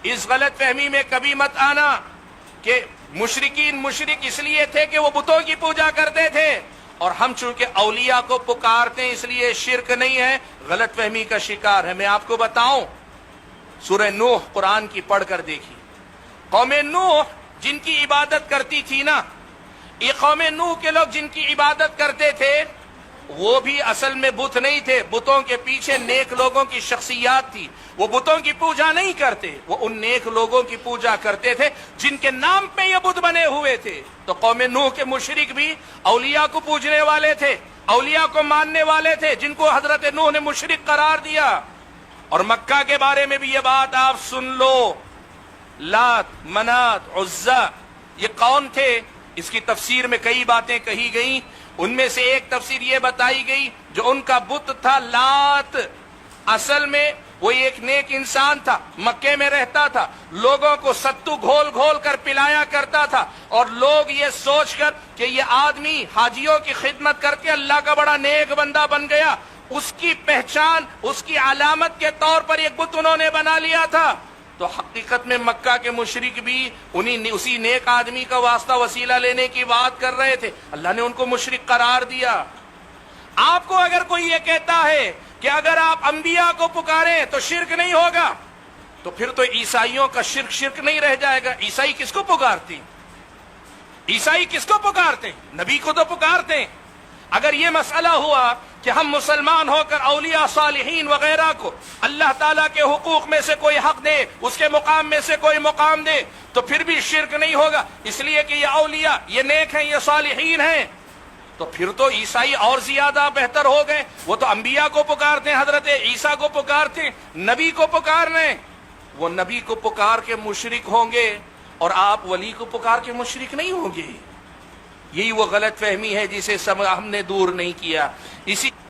اس غلط فہمی میں کبھی مت آنا کہ مشرکین مشرک اس لیے تھے کہ وہ بتوں کی پوجا کرتے تھے اور ہم چونکہ اولیاء کو پکارتے ہیں اس لیے شرک نہیں ہے، غلط فہمی کا شکار ہے۔ میں آپ کو بتاؤں، سورہ نوح قرآن کی پڑھ کر دیکھی، قوم نوح جن کی عبادت کرتی تھی نا، یہ قوم نوح کے لوگ جن کی عبادت کرتے تھے وہ بھی اصل میں بت نہیں تھے، بتوں کے پیچھے نیک لوگوں کی شخصیات تھی۔ وہ بتوں کی پوجا نہیں کرتے، وہ ان نیک لوگوں کی پوجا کرتے تھے جن کے نام پہ یہ بت بنے ہوئے تھے۔ تو قوم نوح کے مشرک بھی اولیاء کو پوجنے والے تھے، اولیاء کو ماننے والے تھے، جن کو حضرت نوح نے مشرک قرار دیا۔ اور مکہ کے بارے میں بھی یہ بات آپ سن لو، لات، منات، عزا یہ کون تھے؟ اس کی تفسیر میں کئی باتیں کہی گئیں، ان میں سے ایک تفسیر یہ بتائی گئی جو ان کا بت تھا لات، اصل میں وہ ایک نیک انسان تھا، مکے میں رہتا تھا، لوگوں کو ستو گھول گھول کر پلایا کرتا تھا، اور لوگ یہ سوچ کر کہ یہ آدمی حاجیوں کی خدمت کر کے اللہ کا بڑا نیک بندہ بن گیا، اس کی پہچان، اس کی علامت کے طور پر ایک بت انہوں نے بنا لیا تھا۔ تو حقیقت میں مکہ کے مشرک بھی اسی نیک آدمی کا واسطہ وسیلہ لینے کی بات کر رہے تھے، اللہ نے ان کو مشرک قرار دیا۔ آپ کو اگر کوئی یہ کہتا ہے کہ اگر آپ انبیاء کو پکاریں تو شرک نہیں ہوگا، تو پھر تو عیسائیوں کا شرک نہیں رہ جائے گا۔ عیسائی کس کو پکارتے ہیں؟ عیسائی کس کو پکارتے ہیں؟ نبی کو تو پکارتے ہیں۔ اگر یہ مسئلہ ہوا کہ ہم مسلمان ہو کر اولیاء صالحین وغیرہ کو اللہ تعالیٰ کے حقوق میں سے کوئی حق دے، اس کے مقام میں سے کوئی مقام دے، تو پھر بھی شرک نہیں ہوگا، اس لیے کہ یہ اولیاء، یہ نیک ہیں، یہ صالحین ہیں۔ تو پھر تو عیسائی اور زیادہ بہتر ہو گئے، وہ تو انبیاء کو پکارتے ہیں، حضرت عیسیٰ کو پکارتے ہیں، نبی کو پکار رہے ہیں۔ وہ نبی کو پکار کے مشرک ہوں گے اور آپ ولی کو پکار کے مشرک نہیں ہوں گے۔ یہی وہ غلط فہمی ہے جسے ہم نے دور نہیں کیا۔ اسی